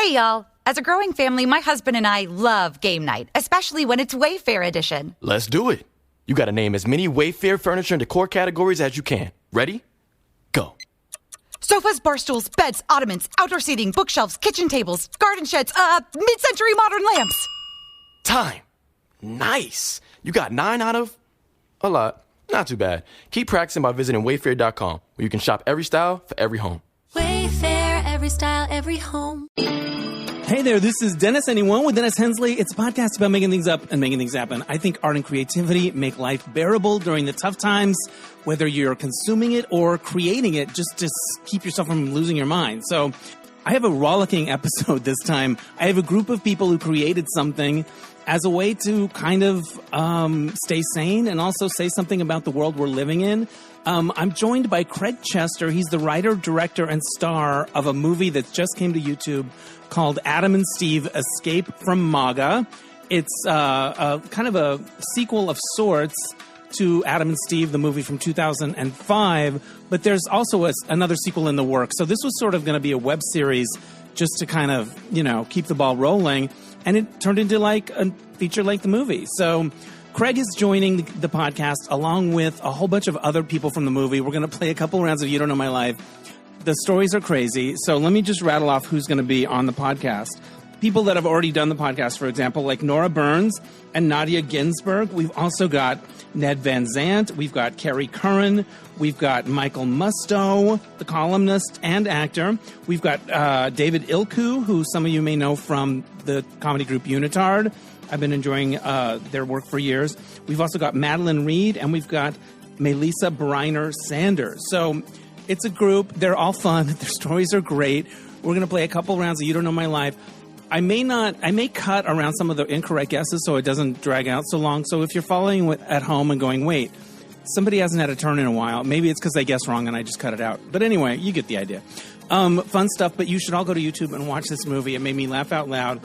Hey, y'all. As a growing family, my husband and I love game night, especially when it's Wayfair edition. Let's do it. You gotta name as many Wayfair furniture and decor categories as you can. Ready? Go. Sofas, bar stools, beds, ottomans, outdoor seating, bookshelves, kitchen tables, garden sheds, mid-century modern lamps. Time. Nice. You got 9 out of a lot. Not too bad. Keep practicing by visiting Wayfair.com, where you can shop every style for every home. Wayfair, every style, every home. Hey there, this is Dennis Anyone with Dennis Hensley. It's a podcast about making things up and making things happen. I think art and creativity make life bearable during the tough times, whether you're consuming it or creating it, just to keep yourself from losing your mind. So I have a rollicking episode this time. I have a group of people who created something as a way to kind of stay sane and also say something about the world we're living in. I'm joined by Craig Chester. He's the writer, director, and star of a movie that just came to YouTube called Adam and Steve Escape from MAGA. It's a kind of a sequel of sorts to Adam and Steve, the movie from 2005, but there's also another sequel in the works. So this was sort of going to be a web series just to kind of, keep the ball rolling, and it turned into like a feature-length movie. So Craig is joining the podcast along with a whole bunch of other people from the movie. We're going to play a couple rounds of You Don't Know My Life. The stories are crazy, so let me just rattle off who's going to be on the podcast. People that have already done the podcast, for example, like Nora Burns and Nadya Ginsburg. We've also got Ned Van Zandt. We've got Cary Curran. We've got Michael Musto, the columnist and actor. We've got David Ilku, who some of you may know from the comedy group Unitard. I've been enjoying their work for years. We've also got Madeline Reed, and we've got Mélisa Breiner-Sanders. So it's a group. They're all fun. Their stories are great. We're going to play a couple rounds of You Don't Know My Life. I may cut around some of the incorrect guesses so it doesn't drag out so long. So if you're following at home and going, wait, somebody hasn't had a turn in a while, maybe it's because they guessed wrong and I just cut it out. But anyway, you get the idea. Fun stuff, but you should all go to YouTube and watch this movie. It made me laugh out loud.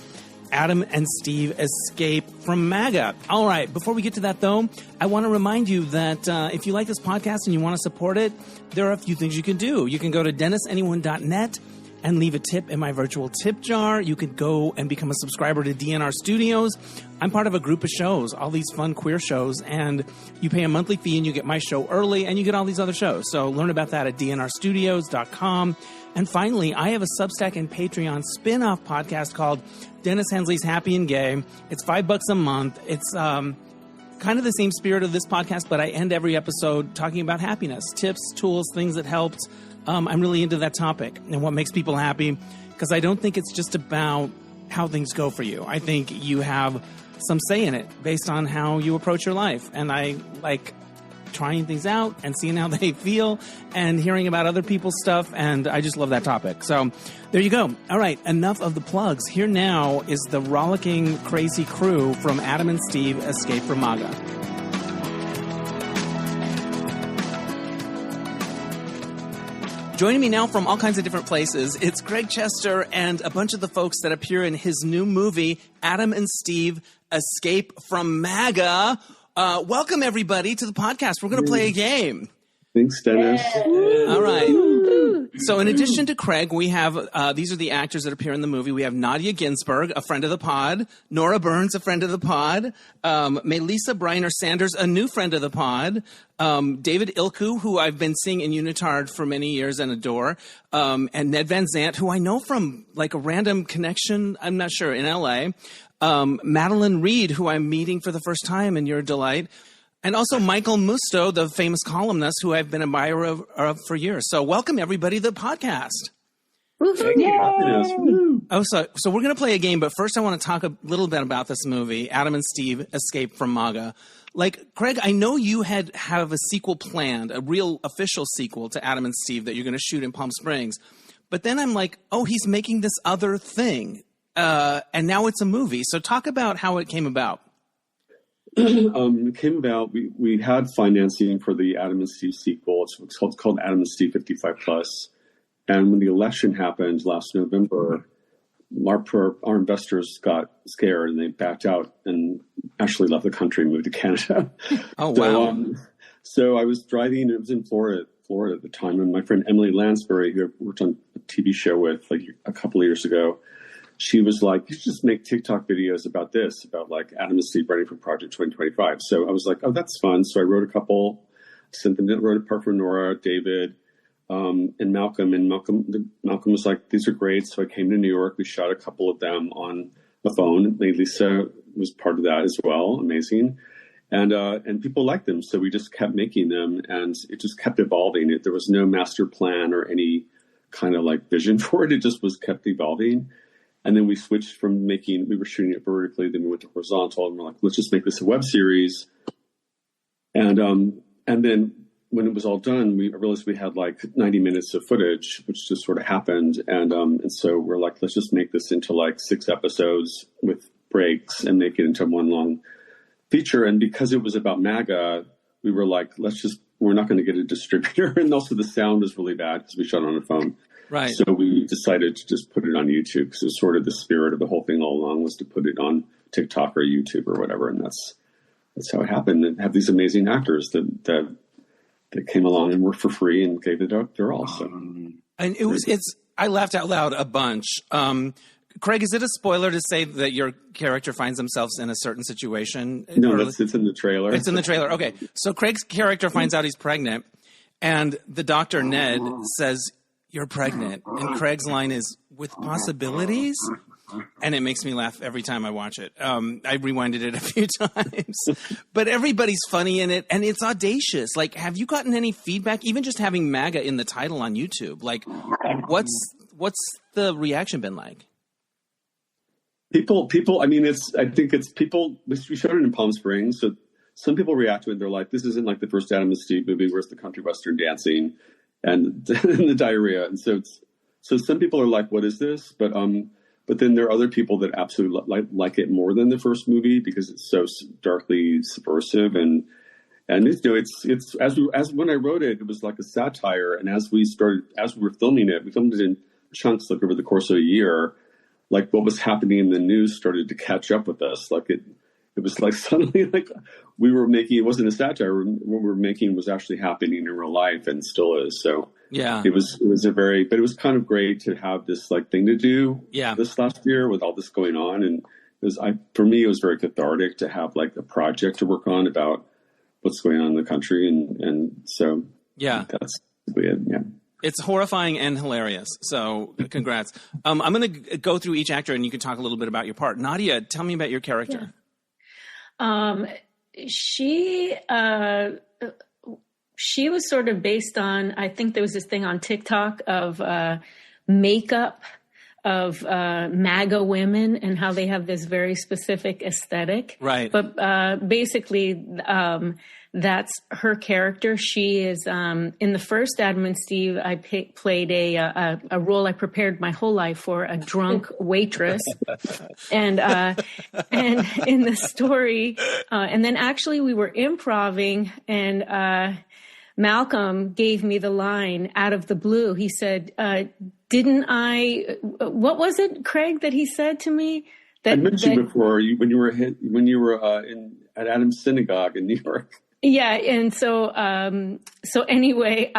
Adam and Steve Escape from MAGA. All right, before we get to that, though, I want to remind you that if you like this podcast and you want to support it, there are a few things you can do. You can go to DennisAnyone.net and leave a tip in my virtual tip jar. You could go and become a subscriber to DNR Studios. I'm part of a group of shows, all these fun queer shows, and you pay a monthly fee and you get my show early and you get all these other shows. So learn about that at dnrstudios.com. And finally, I have a Substack and Patreon spin-off podcast called Dennis Hensley's Happy and Gay. It's $5 a month. It's kind of the same spirit of this podcast, but I end every episode talking about happiness, tips, tools, things that helped. I'm really into that topic and what makes people happy, because I don't think it's just about how things go for you. I think you have some say in it based on how you approach your life. And I like trying things out and seeing how they feel and hearing about other people's stuff. And I just love that topic. So there you go. All right. Enough of the plugs. Here now is the rollicking crazy crew from Adam and Steve Escape from MAGA. Joining me now from all kinds of different places, it's Craig Chester and a bunch of the folks that appear in his new movie, Adam and Steve Escape from MAGA. Welcome, everybody, to the podcast. We're going to play a game. Thanks, Dennis. All right. So in addition to Craig, we have, these are the actors that appear in the movie. We have Nadya Ginsburg, a friend of the pod, Nora Burns, a friend of the pod, Mélisa Breiner-Sanders, a new friend of the pod, David Ilku, who I've been seeing in Unitard for many years and adore, and Ned Van Zandt, who I know from like a random connection, I'm not sure, in LA, Madeline Reed, who I'm meeting for the first time, and you're a delight. And also Michael Musto, the famous columnist who I've been an admirer of for years. So welcome, everybody, to the podcast. So we're going to play a game, but first I want to talk a little bit about this movie, Adam and Steve Escape from MAGA. Like, Craig, I know you have a sequel planned, a real official sequel to Adam and Steve that you're going to shoot in Palm Springs. But then I'm like, oh, he's making this other thing. And now it's a movie. So talk about how it came about. It came about, we had financing for the Adam and Steve sequel. It's called Adam and Steve 55+. And when the election happened last November, our investors got scared and they backed out and actually left the country and moved to Canada. Oh, wow. So I was driving, it was in Florida at the time, and my friend Emily Lansbury, who I worked on a TV show with like a couple of years ago, she was like, you should just make TikTok videos about this, about like Adam and Steve running for Project 2025. So I was like, oh, that's fun. So I wrote a couple, sent them, wrote a part for Nora, David, and Malcolm. And Malcolm was like, these are great. So I came to New York. We shot a couple of them on the phone. Mélisa was part of that as well. Amazing. And people liked them. So we just kept making them, and it just kept evolving. There was no master plan or any kind of like vision for it. It just was kept evolving. And then we switched from we were shooting it vertically, then we went to horizontal, and we're like, let's just make this a web series. And then when it was all done, we realized we had like 90 minutes of footage, which just sort of happened. And so we're like, let's just make this into like 6 episodes with breaks and make it into one long feature. And because it was about MAGA, we were like, we're not going to get a distributor. And also the sound was really bad because we shot on a phone. Right. So we decided to just put it on YouTube, because it was sort of the spirit of the whole thing all along was to put it on TikTok or YouTube or whatever. And that's how it happened. And have these amazing actors that came along and worked for free and gave it their all. So. And I laughed out loud a bunch. Craig, is it a spoiler to say that your character finds themselves in a certain situation? No, it's in the trailer. It's in the trailer. Okay. So Craig's character finds out he's pregnant, and the doctor, Ned, says, "You're pregnant." And Craig's line is, "With possibilities?" And it makes me laugh every time I watch it. I rewinded it a few times. But everybody's funny in it, and it's audacious. Like, have you gotten any feedback, even just having MAGA in the title on YouTube? Like, what's the reaction been like? People, I think it's people, we showed it in Palm Springs. So some people react to it. They're like, this isn't like the first Adam and Steve movie. Where's the country western dancing and the diarrhea? And so some people are like, what is this? But then there are other people that absolutely like it more than the first movie because it's so darkly subversive. And it's as when I wrote it, it was like a satire. And as we were filming it, we filmed it in chunks, like over the course of a year. Like what was happening in the news started to catch up with us. Like it was like suddenly like we were making, it wasn't a satire. What we were making was actually happening in real life and still is. So yeah, it was but it was kind of great to have this like thing to do this last year with all this going on. And for me, it was very cathartic to have like a project to work on about what's going on in the country. And so that's it. Yeah. It's horrifying and hilarious. So congrats. I'm going to go through each actor and you can talk a little bit about your part. Nadya, tell me about your character. She was sort of based on, I think there was this thing on TikTok of makeup of MAGA women and how they have this very specific aesthetic. Right. But basically, that's her character. She is in the first Adam and Steve. I played a role I prepared my whole life for, a drunk waitress, and in the story, and then actually we were improvising, and Malcolm gave me the line out of the blue. He said, "Didn't I? What was it, Craig, that he said to me?" I mentioned before when you were at Adam's synagogue in New York. Yeah, and so anyway,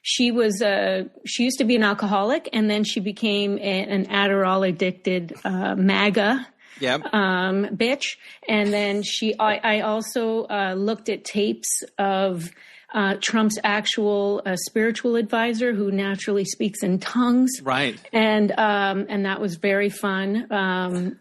she used to be an alcoholic, and then she became an Adderall addicted MAGA bitch, and then I also looked at tapes of Trump's actual spiritual advisor, who naturally speaks in tongues, right? And that was very fun. And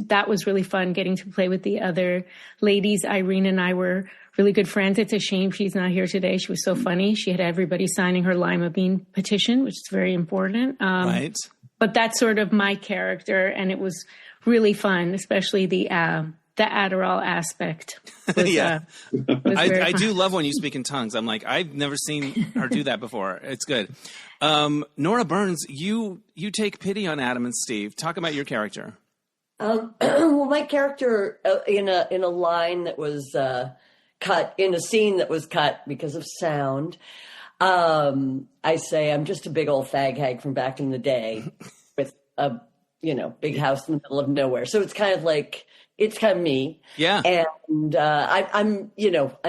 that was really fun getting to play with the other ladies. Irene and I were really good friends. It's a shame she's not here today. She was so funny. She had everybody signing her Lima Bean petition, which is very important. Right. But that's sort of my character, and it was really fun, especially the Adderall aspect. Was, I do love when you speak in tongues. I'm like, I've never seen her do that before. It's good. Nora Burns, you take pity on Adam and Steve. Talk about your character. Well, my character in a line that was cut, in a scene that was cut because of sound, I say I'm just a big old fag hag from back in the day with a big house in the middle of nowhere. So it's kind of like, it's kind of me. Yeah. And I'm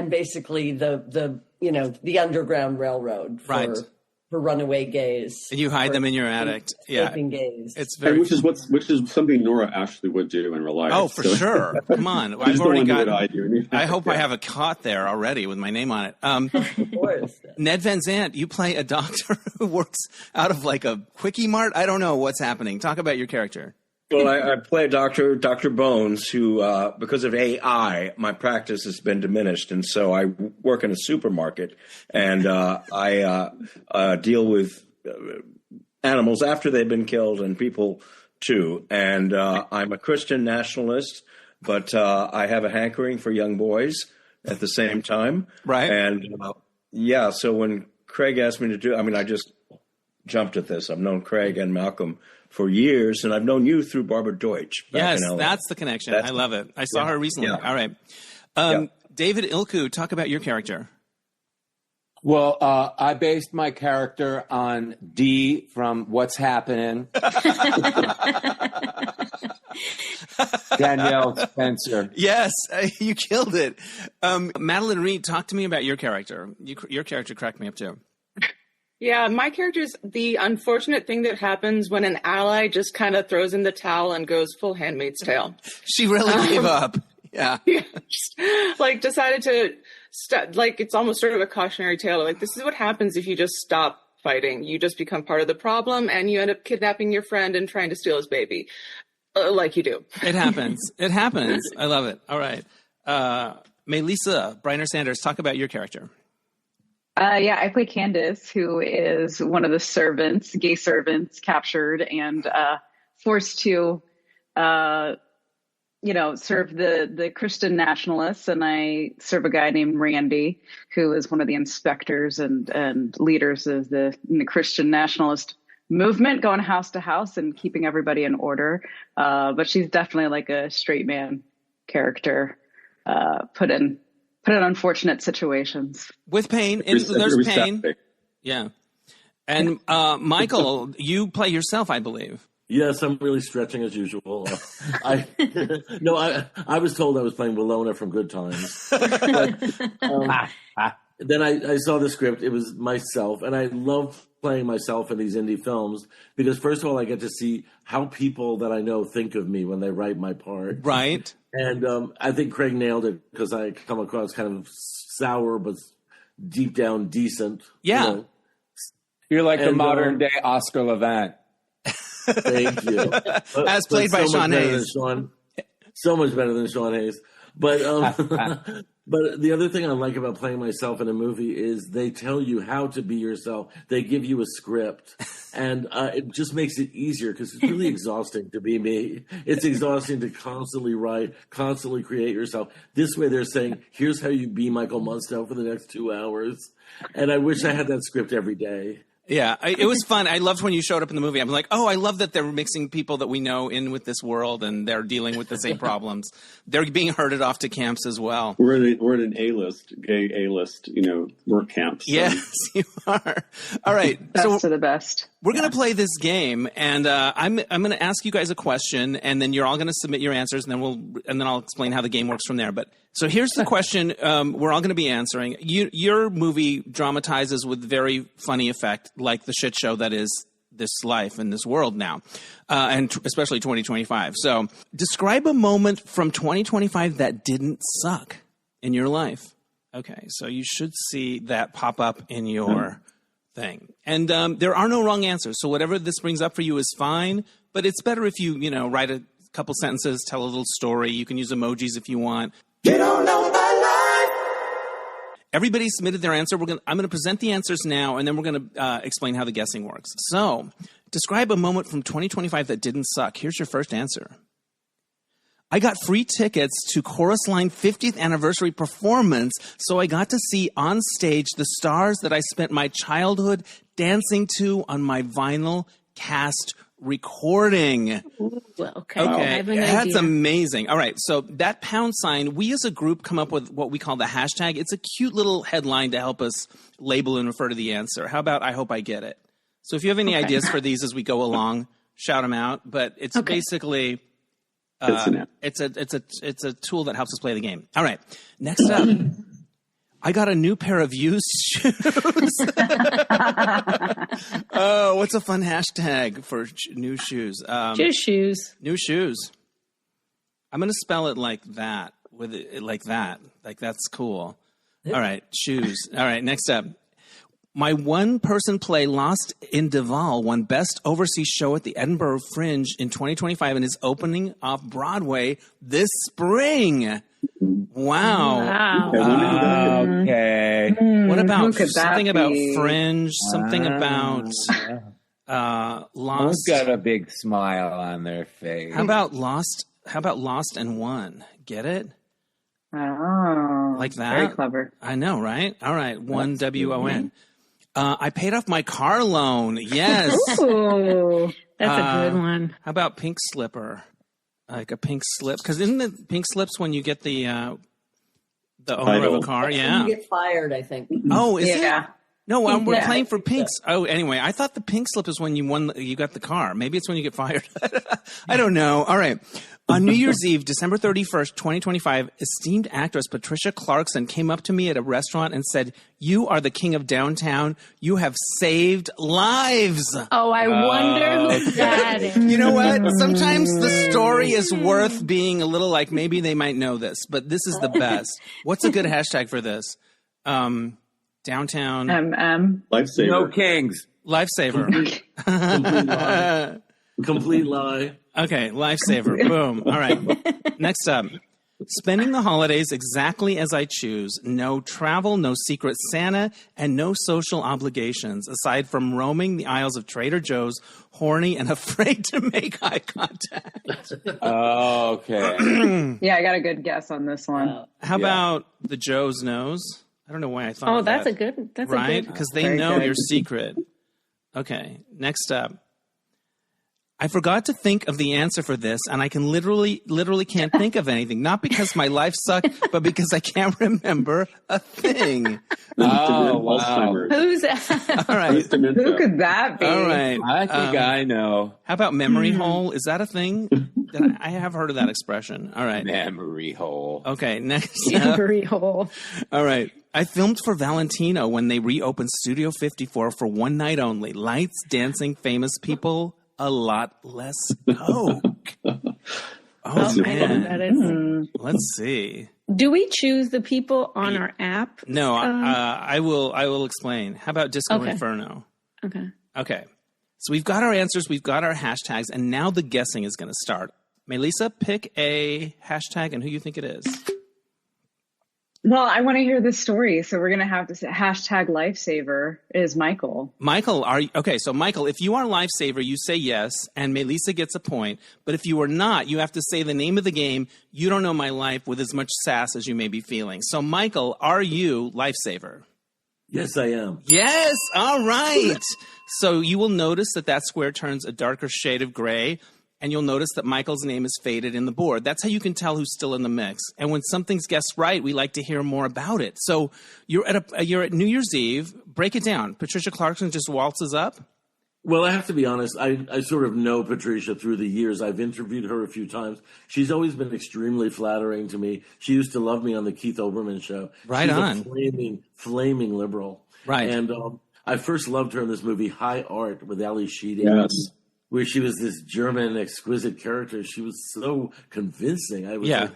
basically the Underground Railroad for runaway gays. And you hide them in your attic. Yeah. Gays. It's very which is something Nora actually would do in real life. Oh, for sure. Come on. I've already got I hope I have a cot there already with my name on it. Of course. Ned Van Zandt, you play a doctor who works out of like a Quickie Mart. I don't know what's happening. Talk about your character. Well, I play Dr. Bones, who, because of AI, my practice has been diminished. And so I work in a supermarket, and I deal with animals after they've been killed and people too. And I'm a Christian nationalist, but I have a hankering for young boys at the same time. Right. And so when Craig asked me to do, I just jumped at this. I've known Craig and Malcolm for years, and I've known you through Barbara Deutsch. Yes, that's the connection. I love it. I saw her recently. Yeah. All right. David Ilku, talk about your character. Well, I based my character on Dee from What's Happening. Danielle Spencer. Yes, you killed it. Madeline Reed, talk to me about your character. Your character cracked me up too. Yeah, my character is the unfortunate thing that happens when an ally just kind of throws in the towel and goes full Handmaid's Tale. She really gave up. Yeah. Just, decided to it's almost sort of a cautionary tale. Like, this is what happens if you just stop fighting. You just become part of the problem, and you end up kidnapping your friend and trying to steal his baby, like you do. It happens. It happens. I love it. All right. Mélisa Breiner-Sanders, talk about your character. I play Candace, who is one of the gay servants captured and forced to, serve the Christian nationalists. And I serve a guy named Randy, who is one of the inspectors and leaders of the Christian nationalist movement, going house to house and keeping everybody in order. But she's definitely like a straight man character, put in unfortunate situations with pain. There's pain. Yeah. And Michael, you play yourself, I believe. Yes, I'm really stretching as usual. I was told I was playing Bologna from Good Times. But, then I saw the script. It was myself, and I love playing myself in these indie films because, first of all, I get to see how people that I know think of me when they write my part. Right. And I think Craig nailed it because I come across kind of sour but deep down decent. Yeah. You're like the modern day Oscar Levant. Thank you. As played by Sean Hayes. So much better than Sean Hayes. But but the other thing I like about playing myself in a movie is they tell you how to be yourself. They give you a script, and it just makes it easier because it's really exhausting to be me. It's exhausting to constantly write, constantly create yourself. This way they're saying, here's how you be Michael Musto for the next 2 hours. And I wish I had that script every day. Yeah, it was fun. I loved when you showed up in the movie. I'm like, oh, I love that they're mixing people that we know in with this world, and they're dealing with the same problems. They're being herded off to camps as well. We're in an A-list, gay A-list, work camp. So. Yes, you are. All right, best of the best. We're going to play this game, and I'm going to ask you guys a question, and then you're all going to submit your answers, and then I'll explain how the game works from there. But so here's the question: we're all going to be answering. Your movie dramatizes with very funny effect, like the shit show that is this life and this world now, and especially 2025. So, describe a moment from 2025 that didn't suck in your life. Okay, so you should see that pop up in your thing. And there are no wrong answers. So whatever this brings up for you is fine, but it's better if you, write a couple sentences, tell a little story. You can use emojis if you want. You don't know my life. Everybody submitted their answer. I'm going to present the answers now, and then we're going to explain how the guessing works. So describe a moment from 2025 that didn't suck. Here's your first answer. I got free tickets to Chorus Line 50th anniversary performance, so I got to see on stage the stars that I spent my childhood dancing to on my vinyl cast recording. Ooh, okay. Okay, I have an that's idea. amazing. All right, so that #, we as a group come up with what we call the hashtag. It's a cute little headline to help us label and refer to the answer. How about I hope I get it? So if you have any ideas for these as we go along, shout them out. But it's basically... it's a tool that helps us play the game. All right. Next up, I got a new pair of used shoes. Oh, what's a fun hashtag for new shoes? Just shoes. New shoes. I'm going to spell it like that, with it like that. Like, that's cool. All right, shoes. All right, next up. My one-person play Lost in Duval won Best Overseas Show at the Edinburgh Fringe in 2025 and is opening off Broadway this spring. Wow. Okay. What about Who could that something about be? Fringe? Something about Lost? Who's got a big smile on their face? How about Lost? How about Lost and Won? Get it? Oh, Like that? Very clever. I know, right? All right. One WON. I paid off my car loan. Yes. Ooh. That's a good one. How about pink slipper? Like a pink slip? Because isn't it pink slips when you get the owner of a car? Yeah. You get fired, I think. Oh, is it? No, we're Yeah. playing for pinks. Oh, anyway, I thought the pink slip is when you got the car. Maybe it's when you get fired. I don't know. All right. On New Year's Eve, December 31st, 2025, esteemed actress Patricia Clarkson came up to me at a restaurant and said, "You are the king of downtown. You have saved lives." Oh, I wonder who that is. You know what? Sometimes the story is worth being a little like, maybe they might know this, but this is the best. What's a good hashtag for this? Downtown. Lifesaver. No kings. Lifesaver. Complete lie. Okay, lifesaver. Boom. All right. Next up. Spending the holidays exactly as I choose. No travel, no secret Santa, and no social obligations, aside from roaming the aisles of Trader Joe's, horny and afraid to make eye contact. Okay. Yeah, I got a good guess on this one. How about the Joe's nose? I don't know why I thought of that's that. a good. That's right? a good. Because they Very know good. your secret. Okay, next up. I forgot to think of the answer for this, and I can literally can't think of anything. Not because my life sucked, but because I can't remember a thing. Oh, wow. Alzheimer's. Who's that? All right. Who could that be? All right. I think I know. How about memory hole? Is that a thing? I have heard of that expression. All right. Memory hole. Okay, next up. Memory hole. All right. I filmed for Valentino when they reopened Studio 54 for one night only. Lights, dancing, famous people, a lot less coke. Oh, man. That is. Let's see. Do we choose the people on our app? No, I will explain. How about Disco Okay. Inferno? Okay. Okay. So we've got our answers, we've got our hashtags, and now the guessing is going to start. Mélisa, pick a hashtag and who you think it is. Well, I want to hear this story, so we're going to have to say hashtag lifesaver is Michael. Michael, so Michael, if you are lifesaver, you say yes, and Mélisa gets a point. But if you are not, you have to say the name of the game, You Don't Know My Life, with as much sass as you may be feeling. So Michael, are you lifesaver? Yes, I am. Yes, all right. So you will notice that square turns a darker shade of gray, and you'll notice that Michael's name is faded in the board. That's how you can tell who's still in the mix. And when something's guessed right, we like to hear more about it. So you're at New Year's Eve. Break it down. Patricia Clarkson just waltzes up. Well, I have to be honest. I sort of know Patricia through the years. I've interviewed her a few times. She's always been extremely flattering to me. She used to love me on the Keith Olbermann show. Right She's on. a flaming liberal. Right. And I first loved her in this movie, High Art, with Ali Sheedy. Yes. Where she was this German exquisite character. She was so convincing. I was Yeah. like,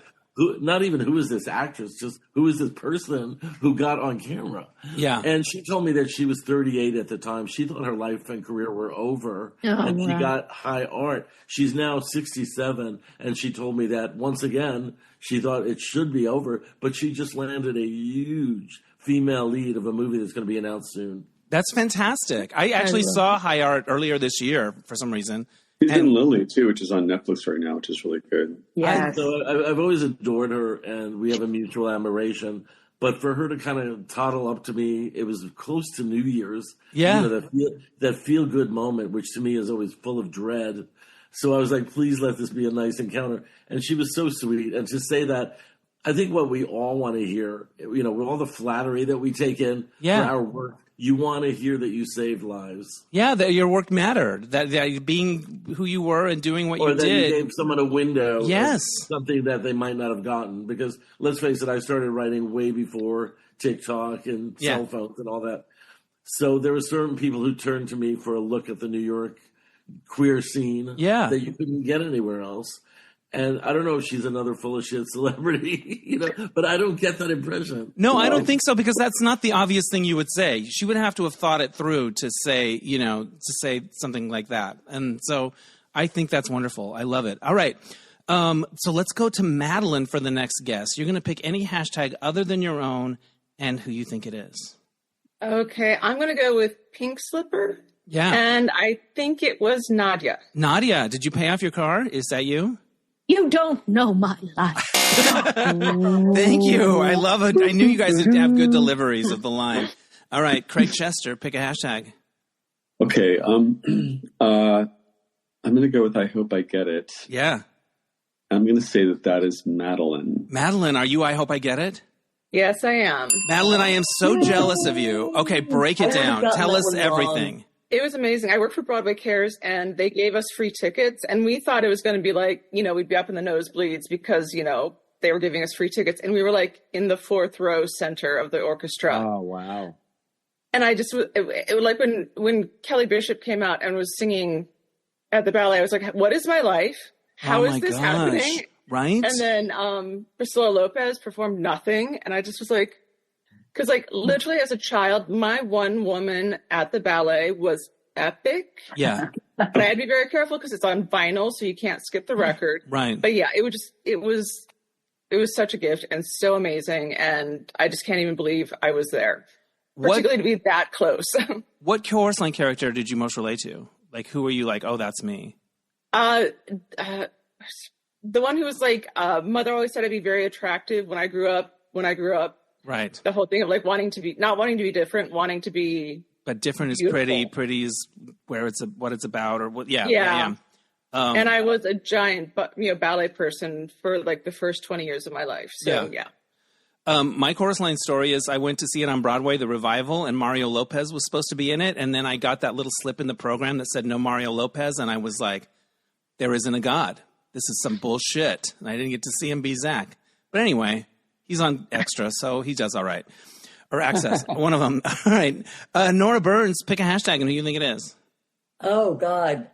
not even who is this actress, just who is this person who got on camera. Yeah. And she told me that she was 38 at the time. She thought her life and career were over. And she got High Art. She's now 67. And she told me that once again, she thought it should be over, but she just landed a huge female lead of a movie that's going to be announced soon. That's fantastic. I actually saw High Art earlier this year for some reason. She's in Lily, too, which is on Netflix right now, which is really good. Yes. So I've always adored her, and we have a mutual admiration. But for her to kind of toddle up to me, it was close to New Year's. Yeah. You know, that feel-good moment, which to me is always full of dread. So I was like, please let this be a nice encounter. And she was so sweet. And to say that, I think what we all want to hear, you know, with all the flattery that we take in for our work, you want to hear that you saved lives. Yeah, that your work mattered. That being who you were and doing what or you that did. you gave someone a window. Yes. Something that they might not have gotten. Because let's face it, I started writing way before TikTok and cell phones and all that. So there were certain people who turned to me for a look at the New York queer scene that you couldn't get anywhere else. And I don't know if she's another full of shit celebrity, but I don't get that impression. No, I don't think so, because that's not the obvious thing you would say. She would have to have thought it through to say, to say something like that. And so I think that's wonderful. I love it. All right. So let's go to Madeline for the next guest. You're going to pick any hashtag other than your own and who you think it is. Okay, I'm going to go with Pink Slipper. Yeah. And I think it was Nadya. Nadya, did you pay off your car? Is that you? You don't know my life. Thank you. I love it. I knew you guys would have good deliveries of the line. All right, Craig Chester, pick a hashtag. Okay, I'm going to go with I Hope I Get It. Yeah. I'm going to say that is Madeline. Madeline, are you I Hope I Get It? Yes, I am. Madeline, I am so jealous of you. Okay, break it down. Tell us everything. It was amazing. I worked for Broadway Cares, and they gave us free tickets, and we thought it was going to be like, we'd be up in the nosebleeds because, they were giving us free tickets, and we were like in the fourth row center of the orchestra. Oh, wow. And I just, it was like when Kelly Bishop came out and was singing at the ballet, I was like, what is my life? How is this happening? Right. And then Priscilla Lopez performed nothing. And I just was like, because literally as a child, my one woman at the ballet was epic. Yeah. But I had to be very careful because it's on vinyl, so you can't skip the record. Right. But yeah, it was such a gift and so amazing. And I just can't even believe I was there. Particularly to be that close. What chorus line character did you most relate to? Like, who were you like, oh, that's me? The one who was like, mother always said I'd be very attractive when I grew up. Right. The whole thing of like not wanting to be different, wanting to be. But different is beautiful. pretty. Pretty is what it's about, or what? Yeah. Yeah. And I was a giant, ballet person for like the first 20 years of my life. So yeah. My chorus line story is I went to see it on Broadway, the revival, and Mario Lopez was supposed to be in it. And then I got that little slip in the program that said no Mario Lopez. And I was like, there isn't a God. This is some bullshit. And I didn't get to see him be Zach. But anyway, he's on Extra, so he does all right. Or Access, one of them. All right. Nora Burns, pick a hashtag and who you think it is. Oh, God.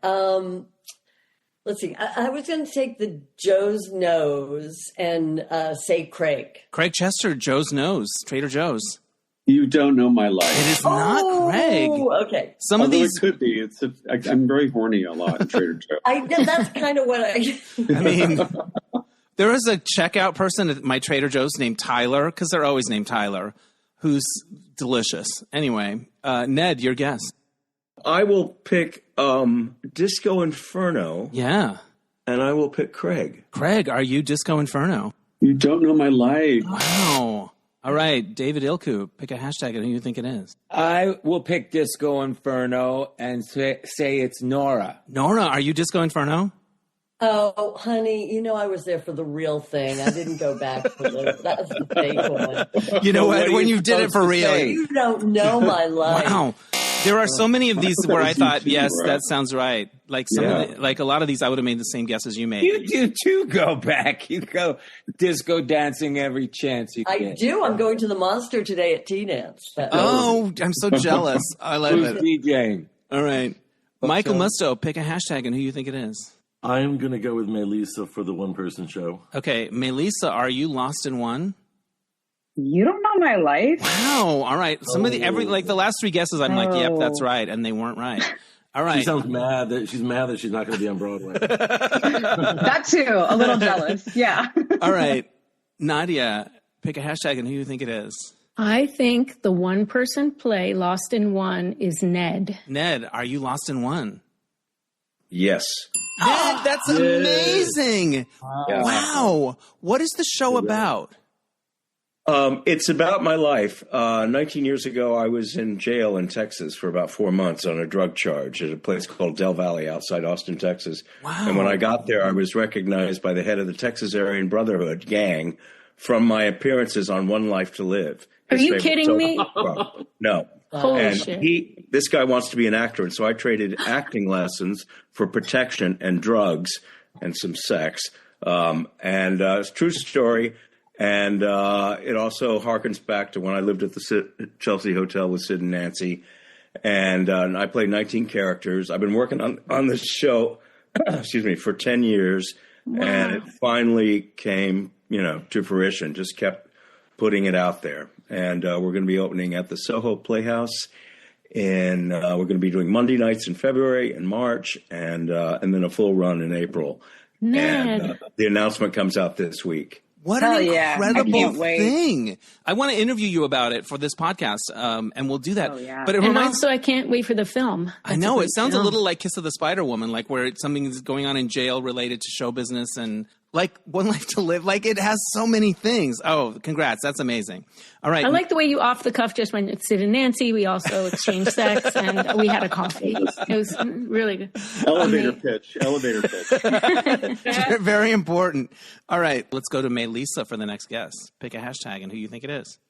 Let's see. I was going to take the Joe's Nose and say Craig. Craig Chester, Joe's Nose, Trader Joe's. You don't know my life. It is not Craig. Okay. Although it could be. I'm very horny a lot in Trader Joe's. That's kind of what I mean, there is a checkout person at my Trader Joe's named Tyler, because they're always named Tyler, who's delicious. Anyway, Ned, your guess. I will pick Disco Inferno. Yeah. And I will pick Craig. Craig, are you Disco Inferno? You don't know my life. Wow. All right, David Ilku, pick a hashtag and who you think it is. I will pick Disco Inferno and say it's Nora. Nora, are you Disco Inferno? Oh, honey, I was there for the real thing. I didn't go back for that was the fake one. You know what? When you did it for real. You don't know my life. Wow. There are so many of these where I thought, yes, that sounds right. Like like a lot of these, I would have made the same guess as you made. You do too. Go back. You go disco dancing every chance you get. I do. I'm going to the Monster today at T-Dance. Oh, I'm so jealous. I love it. DJing. All right, Michael Musto, pick a hashtag and who you think it is. I'm going to go with Mélisa for the one-person show. Okay, Mélisa, are you Lost in One? You don't know my life. Wow. All right. Some of the last three guesses, I'm like, yep, that's right, and they weren't right. All right. She sounds mad that she's not going to be on Broadway. That too. A little jealous. Yeah. All right, Nadya, pick a hashtag and who you think it is. I think the one-person play Lost in One is Ned. Ned, are you Lost in One? Yes. Ned, that's amazing. Wow. What is the show about? It's about my life. 19 years ago, I was in jail in Texas for about 4 months on a drug charge at a place called Del Valle outside Austin, Texas. Wow. And when I got there, I was recognized by the head of the Texas Aryan Brotherhood gang from my appearances on One Life to Live. Are you kidding me? No. Holy shit. This guy wants to be an actor, and so I traded acting lessons for protection and drugs and some sex. It's a true story. And it also harkens back to when I lived at the Chelsea Hotel with Sid and Nancy. And I played 19 characters. I've been working on this show, excuse me, for 10 years. Wow. And it finally came, to fruition, just kept putting it out there. And we're going to be opening at the Soho Playhouse. And we're going to be doing Monday nights in February and March, and then a full run in April. Ned. And the announcement comes out this week. What an incredible thing. I want to interview you about it for this podcast, and we'll do that. Oh, yeah. But also, I can't wait for the film. I know. It sounds a little like Kiss of the Spider Woman, like where something is going on in jail related to show business and like One Life to Live. Like it has so many things. Oh, congrats. That's amazing. All right. I like the way you off the cuff just went to Sid and Nancy. We also exchanged sex and we had a coffee. It was really good. Elevator pitch. Very important. All right. Let's go to Mélisa for the next guest. Pick a hashtag and who you think it is.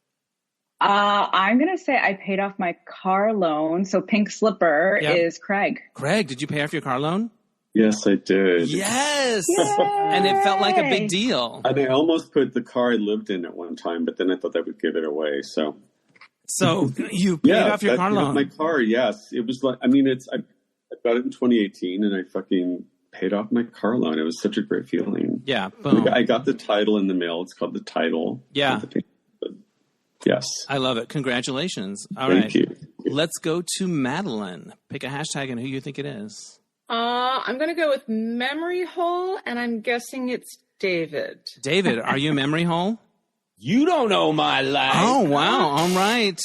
I'm going to say I paid off my car loan. So Pink Slipper is Craig. Craig, did you pay off your car loan? Yes, I did. Yes. And it felt like a big deal. And I almost put the car I lived in at one time, but then I thought I would give it away. So you paid off your car loan? My car, yes. It was like, I got it in 2018 and I fucking paid off my car loan. It was such a great feeling. Yeah. Boom. I got the title in the mail. It's called The Title. Yeah. Yes. I love it. Congratulations. All Thank right. you. Let's go to Madeline. Pick a hashtag and who you think it is. I'm going to go with memory hole, and I'm guessing it's David. David, are you a memory hole? You don't know my life. Oh, wow. All right.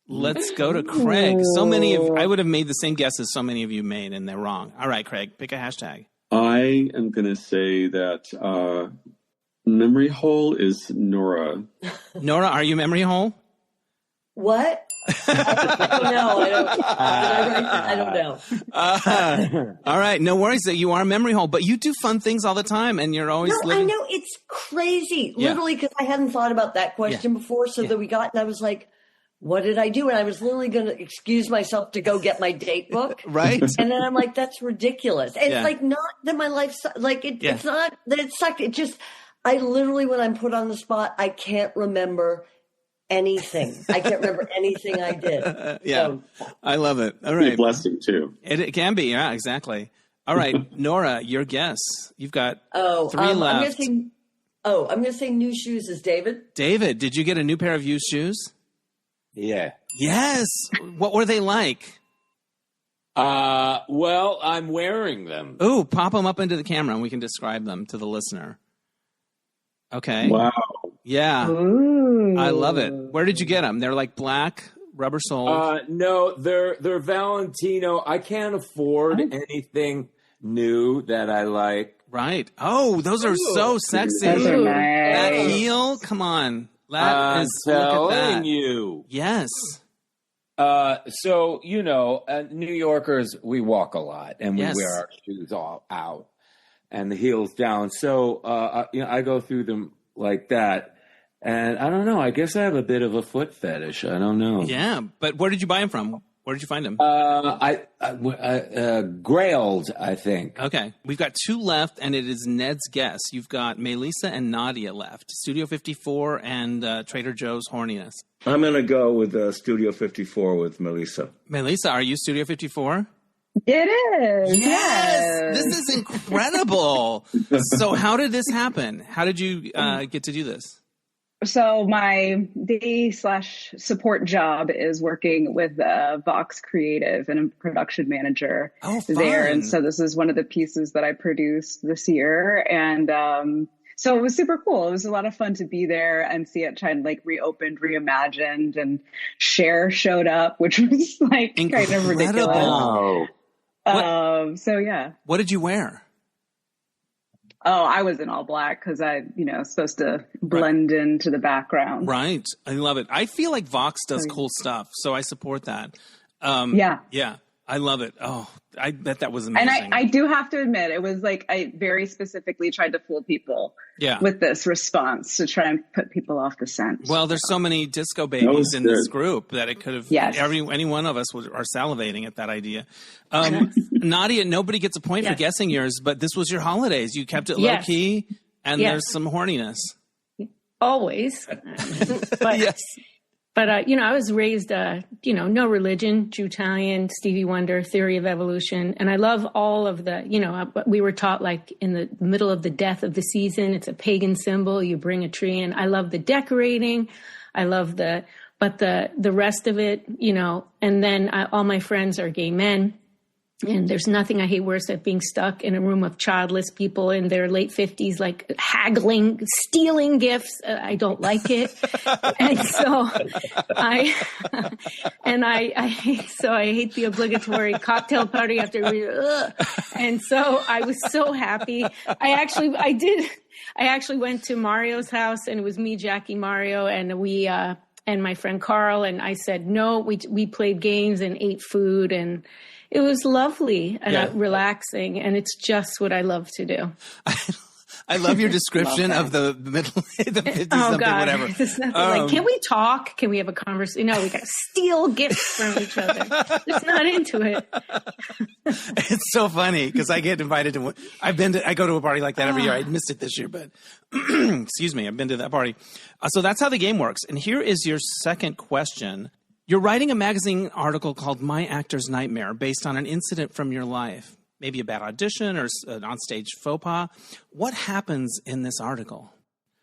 Let's go to Craig. I would have made the same guess as so many of you made, and they're wrong. All right, Craig, pick a hashtag. I am going to say that memory hole is Nora. Nora, are you memory hole? What? I don't know. All right. No worries that you are a memory hole, but you do fun things all the time and you're always living. I know. It's crazy. Literally, because I hadn't thought about that question before. So that we got, and I was like, what did I do? And I was literally going to excuse myself to go get my date book. Right. And then I'm like, that's ridiculous. And it's like, not that my life, it's not that it sucked. It just, I literally, when I'm put on the spot, I can't remember anything. I can't remember anything I did. So. I love it. All right. It's a blessing too. It can be. Yeah, exactly. All right. Nora, your guess. You've got 3 left. I'm going to say new shoes is David. David, did you get a new pair of used shoes? Yeah. Yes. What were they like? Well, I'm wearing them. Ooh, pop them up into the camera and we can describe them to the listener. Okay. Wow. Yeah. Ooh. I love it. Where did you get them? They're like black, rubber soled. No, they're Valentino. I can't afford anything new that I like. Right. Oh, those are so sexy. Those are nice. That heel, come on. I'm telling you. Yes. So, New Yorkers, we walk a lot and we wear our shoes all out and the heels down. So, I go through them like that. And I don't know. I guess I have a bit of a foot fetish. I don't know. Yeah. But where did you buy them from? Where did you find them? Grailed, I think. Okay. We've got 2 left, and it is Ned's guess. You've got Mélisa and Nadya left. Studio 54 and Trader Joe's horniness. I'm going to go with Studio 54 with Mélisa. Mélisa, are you Studio 54? It is. Yes. This is incredible. So how did this happen? How did you get to do this? So my day/support job is working with Vox Creative and a production manager there. And so this is one of the pieces that I produced this year. And so it was super cool. It was a lot of fun to be there and see it trying to reopened, reimagined, and Cher showed up, which was kind of ridiculous. So yeah. What did you wear? Oh, I was in all black because I, supposed to blend into the background. Right. I love it. I feel like Vox does cool stuff, so I support that. Yeah. I love it. Oh, I bet that was amazing. And I do have to admit, it was I very specifically tried to fool people with this response to try and put people off the scent. Well, there's so many disco babies in this group that it could have, any one of us are salivating at that idea. Nadya, nobody gets a point for guessing yours, but this was your holidays. You kept it low key and there's some horniness. always. But, yes. But, I was raised, no religion, Jew-Italian, Stevie Wonder, Theory of Evolution. And I love all of the, we were taught like in the middle of the death of the season, it's a pagan symbol. You bring a tree in. I love the decorating. I love the rest of it, and then all my friends are gay men. And there's nothing I hate worse than being stuck in a room of childless people in their late 50s, like haggling, stealing gifts. I don't like it. And so I hate the obligatory cocktail party after. And so I was so happy. I actually went to Mario's house, and it was me, Jackie, Mario, and we, and my friend Carl. And I said, no, we played games and ate food, and it was lovely and relaxing, and it's just what I love to do. I love your description of the middle, the 50-something, whatever. It's nothing like, can we talk? Can we have a conversation? No, we got to steal gifts from each other. Just not into it. It's so funny because I get invited to. I go to a party like that every year. I missed it this year, but excuse me, I've been to that party. So that's how the game works. And here is your second question. You're writing a magazine article called My Actor's Nightmare based on an incident from your life, maybe a bad audition or an onstage faux pas. What happens in this article?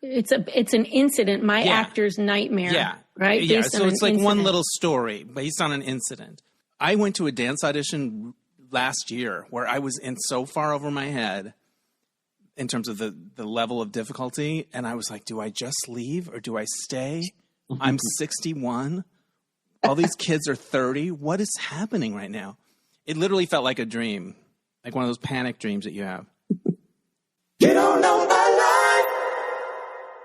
It's an incident, My Actor's Nightmare. Yeah. Right? Yeah, based so it's like incident. one little story based on an incident. I went to a dance audition last year where I was in so far over my head in terms of the level of difficulty, and I was like, do I just leave or do I stay? I'm 61. All these kids are 30. What is happening right now? It literally felt like a dream, like one of those panic dreams that you have. You don't know my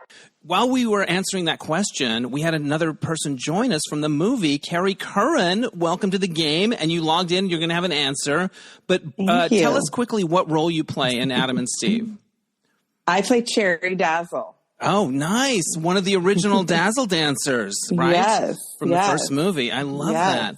life. While we were answering that question, we had another person join us from the movie, Cary Curran. Welcome to the game. And you logged in. You're going to have an answer. But tell us quickly what role you play in Adam and Steve. I play Cherry Dazzle. Oh, nice. One of the original Dazzle dancers, right? Yes. From the first movie. I love that.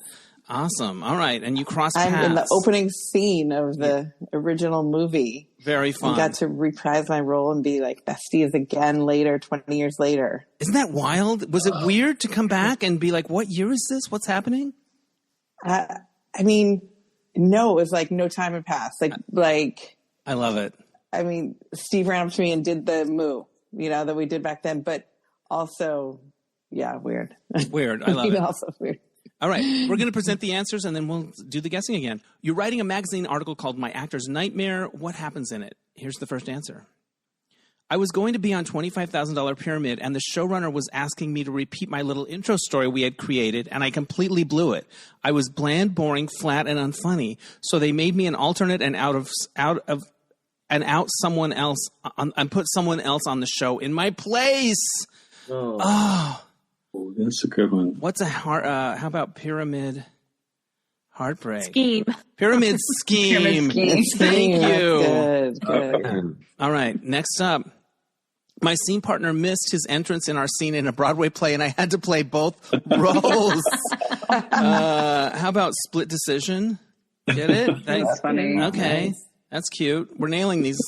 Awesome. All right. And you crossed paths. I'm in the opening scene of the original movie. Very fun. I got to reprise my role and be like besties again later, 20 years later. Isn't that wild? Was it weird to come back and be like, what year is this? What's happening? I mean, no, it was like no time had passed. Like I love it. I mean, Steve ran up to me and did the moo, that we did back then, but also, weird. Weird. I love it. Also weird. All right. We're going to present the answers and then we'll do the guessing again. You're writing a magazine article called My Actor's Nightmare. What happens in it? Here's the first answer. I was going to be on $25,000 Pyramid and the showrunner was asking me to repeat my little intro story we had created and I completely blew it. I was bland, boring, flat, and unfunny. So they made me an alternate and out someone else and put someone else on the show in my place. Oh, that's a good one. What's how about Pyramid Heartbreak? Scheme. Pyramid Scheme. Thank you. Good. All right. Next up. My scene partner missed his entrance in our scene in a Broadway play, and I had to play both roles. How about Split Decision? Get it? That's funny. Okay. Nice. That's cute. We're nailing these.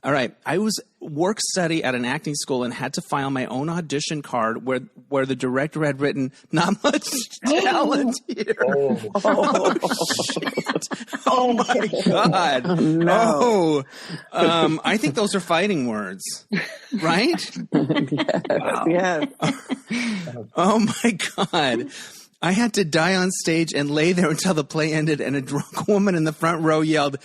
All right. I was work study at an acting school and had to file my own audition card where the director had written, not much talent here. Shit. Oh, my God. No. I think those are fighting words, right? Yes. Oh, my God. I had to die on stage and lay there until the play ended and a drunk woman in the front row yelled,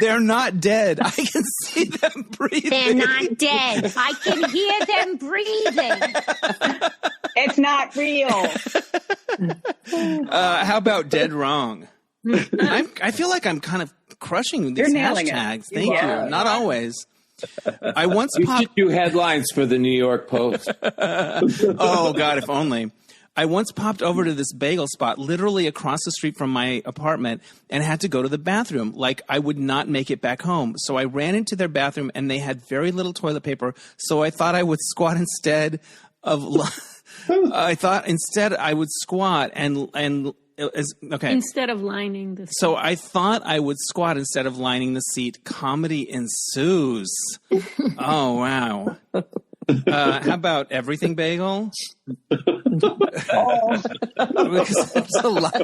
they're not dead. I can see them breathing. They're not dead. I can hear them breathing. It's not real. How about Dead Wrong? I feel like I'm kind of crushing these hashtags. Thank you. Not always. I once should do headlines for the New York Post. Oh, God, if only. I once popped over to this bagel spot literally across the street from my apartment and had to go to the bathroom. Like I would not make it back home. So I ran into their bathroom and they had very little toilet paper. So I thought I would squat instead of I would squat and okay. Instead of lining the seat. So I thought I would squat instead of lining the seat. Comedy ensues. Oh, wow. How about everything bagel? It's a lot.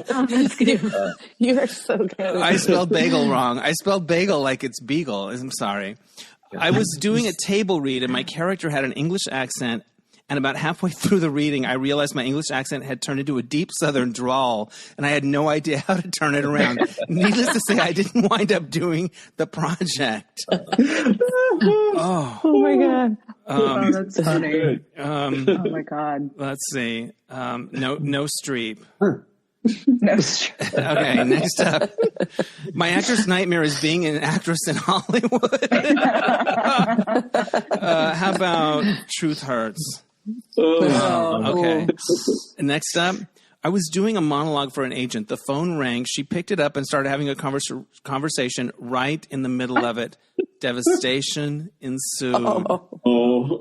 You are so good. I spelled bagel wrong. I spelled bagel like it's beagle. I'm sorry. I was doing a table read, and my character had an English accent. And about halfway through the reading, I realized my English accent had turned into a deep Southern drawl, and I had no idea how to turn it around. Needless to say, I didn't wind up doing the project. Oh my God. That's funny. Oh my God. Let's see. No Streep. No Streep. Okay, next up. My actor's nightmare is being an actress in Hollywood. How about Truth Hurts? Okay. Next up, I was doing a monologue for an agent. The phone rang. She picked it up and started having a conversation right in the middle of it. Devastation ensued. Oh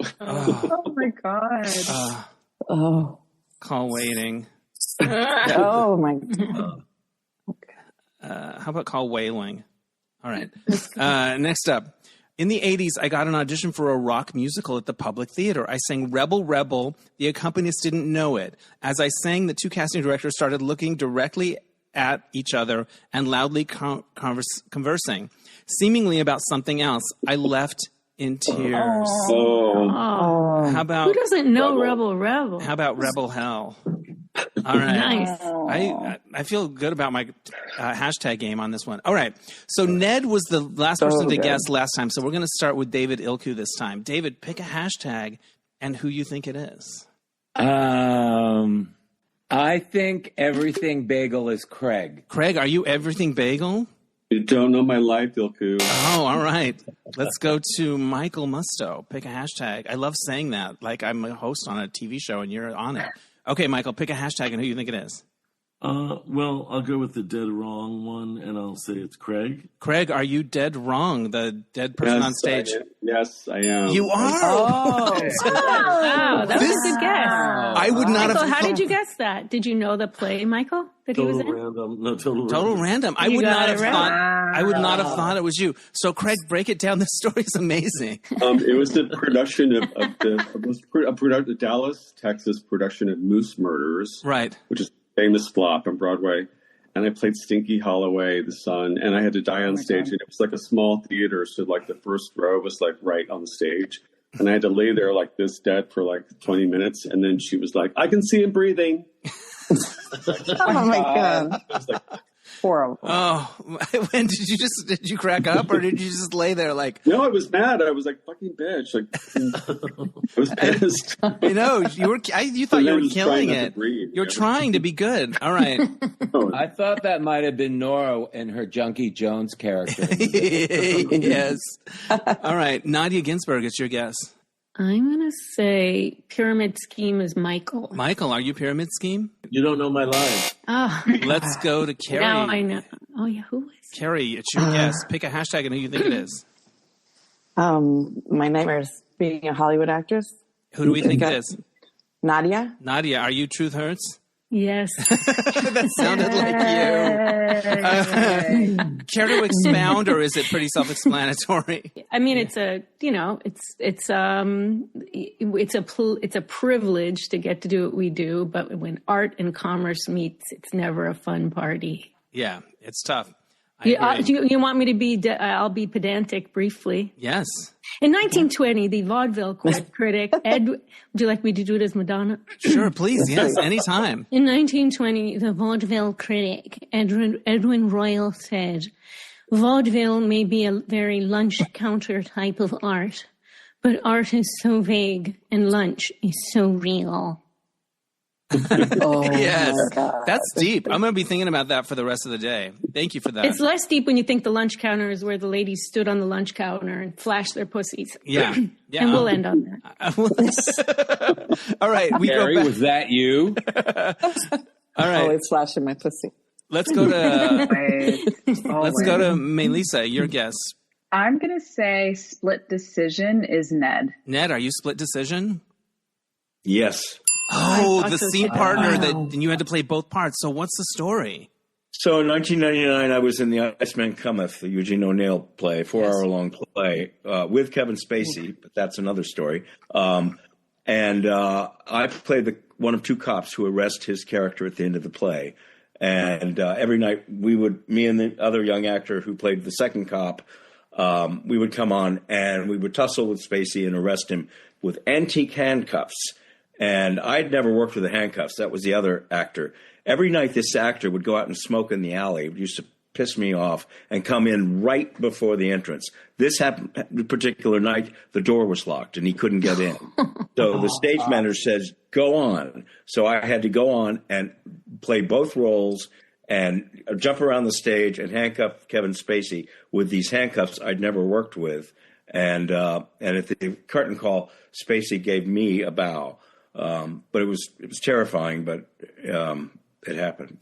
my God. Call waiting. Oh my God. How about call wailing? All right. Next up. In the 80s, I got an audition for a rock musical at the Public Theater. I sang Rebel, Rebel. The accompanist didn't know it. As I sang, the two casting directors started looking directly at each other and loudly conversing, seemingly about something else. I left in tears. How about... Who doesn't know Rebel, Rebel? How about Rebel Hell? All right. Nice. I feel good about my hashtag game on this one. All right. So Ned was the last person to guess last time. So we're going to start with David Ilku this time. David, pick a hashtag and who you think it is. I think everything bagel is Craig. Craig, are you everything bagel? You don't know my life, Ilku. Oh, all right. Let's go to Michael Musto. Pick a hashtag. I love saying that. Like I'm a host on a TV show and you're on it. Okay, Michael, pick a hashtag and who you think it is. Well, I'll go with the dead wrong one, and I'll say it's Craig. Craig, are you dead wrong? The dead person on stage? Yes, I am. You are? Wow, that was a good guess. I would not Michael, have... how did you guess that? Did you know the play, Michael, that he was in? Random. No, total random. I would not have thought it was you. So, Craig, break it down. This story is amazing. It was the production of the Dallas, Texas production of Moose Murders. Right. Which is famous flop on Broadway, and I played Stinky Holloway, the son, and I had to die on stage, and it was like a small theater, so like the first row was like right on the stage, and I had to lay there like this dead for like 20 minutes, and then she was like, I can see him breathing. Oh my God. I was like, horrible. Oh, when did you crack up or did you just lay there like? No, I was mad. I was like, fucking bitch. Like, I was pissed. You know, you thought you were killing it. You're trying to be good. All right. I thought that might have been Nora in her Junkie Jones character. Yes. All right. Nadya Ginsburg, it's your guess. I'm going to say Pyramid Scheme is Michael. Michael, are you Pyramid Scheme? You don't know my line. Oh. Let's go to Cary. Now I know. Oh, yeah. Who is it? Cary, it's your guess. Pick a hashtag and who you think it is. My nightmare is being a Hollywood actress. Who do we think it is? Nadia. Nadia, are you Truth Hurts? Yes. That sounded like you. Care to expound, or is it pretty self-explanatory? I mean, it's a privilege to get to do what we do, but when art and commerce meets, it's never a fun party. Yeah, it's tough. You want me to be? I'll be pedantic briefly. Yes. In 1920, the vaudeville critic Ed. Would you like me to do it as Madonna? Sure, please. Yes, anytime. In 1920, the vaudeville critic Edwin Royal said, "Vaudeville may be a very lunch counter type of art, but art is so vague and lunch is so real." Oh, yes, that's deep. I'm going to be thinking about that for the rest of the day. Thank you for that. It's less deep when you think the lunch counter is where the ladies stood on the lunch counter and flashed their pussies. Yeah. And we'll end on that. All right. Cary, was that you? All right. Always flashing my pussy. Let's go to Mélisa. Your guess. I'm going to say Split Decision is Ned. Ned, are you Split Decision? Yes. Oh, the scene partner that you had to play both parts. So what's the story? So in 1999, I was in The Iceman Cometh, the Eugene O'Neill play, 4-hour-long play, with Kevin Spacey, but that's another story. And I played one of two cops who arrest his character at the end of the play. And every night me and the other young actor who played the second cop, we would come on and we would tussle with Spacey and arrest him with antique handcuffs. And I'd never worked with the handcuffs. That was the other actor. Every night this actor would go out and smoke in the alley. It used to piss me off, and come in right before the entrance. This happened particular night, the door was locked and he couldn't get in. So the stage manager says, go on. So I had to go on and play both roles and jump around the stage and handcuff Kevin Spacey with these handcuffs I'd never worked with. And at the curtain call, Spacey gave me a bow. But it was terrifying, but it happened.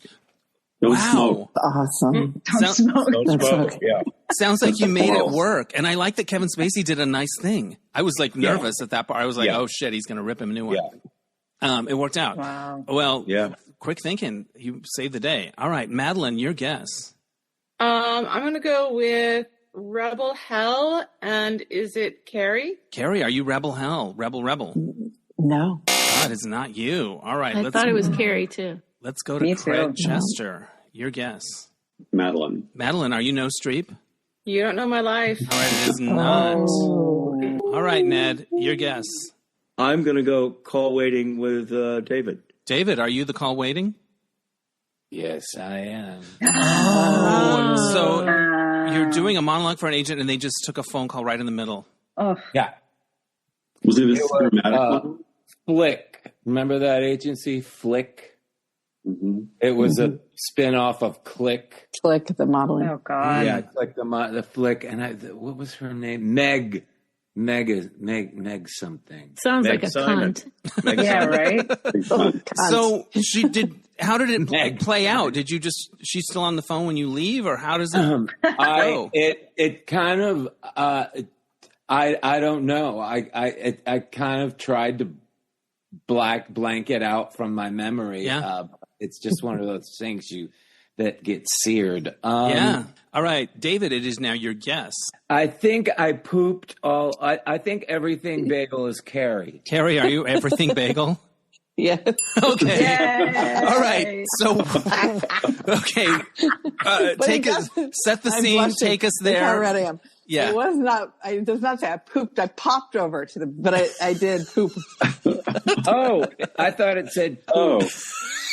Wow. Awesome. Don't smoke. Yeah. Sounds like you made it work. And I like that Kevin Spacey did a nice thing. I was like nervous at that part. I was like, oh shit, he's going to rip him a new one. Yeah. It worked out. Wow. Well, quick thinking. You saved the day. All right, Madeline, your guess. I'm going to go with Rebel Hell. And is it Cary? Cary, are you Rebel Hell? Rebel? No. That is not you. All right. I thought it was Cary too. Let's go to Craig Chester. Your guess. Madeline. Madeline, are you No Streep? You don't know my life. All right, it is not. All right, Ned, your guess. I'm going to go Call Waiting with David. David, are you the Call Waiting? Yes, I am. So you're doing a monologue for an agent and they just took a phone call right in the middle. Oh. Yeah. Was it a cinematic one? Flick. Remember that agency, Flick? Mm-hmm. It was a spin-off of Click. Click, the modeling. Oh, God. Yeah, Click, the Flick. And what was her name? Meg something. Sounds Meg like a Simon. cunt. Yeah, right? So how did it play out? She's still on the phone when you leave, or how does it go? It kind of, I don't know. I kind of tried to blank it out from my memory. Yeah. It's just one of those things that get seared. Yeah. All right, David, it is now your guess. I think I pooped all. I think everything bagel is Cary. Cary, are you everything bagel? Yes. Okay. Yay. All right. So, okay. Set the scene. Take us there. How ready I am. Yeah. It was not. It does not say I pooped. I popped over to but I did poop. Oh, I thought it said poop. Oh.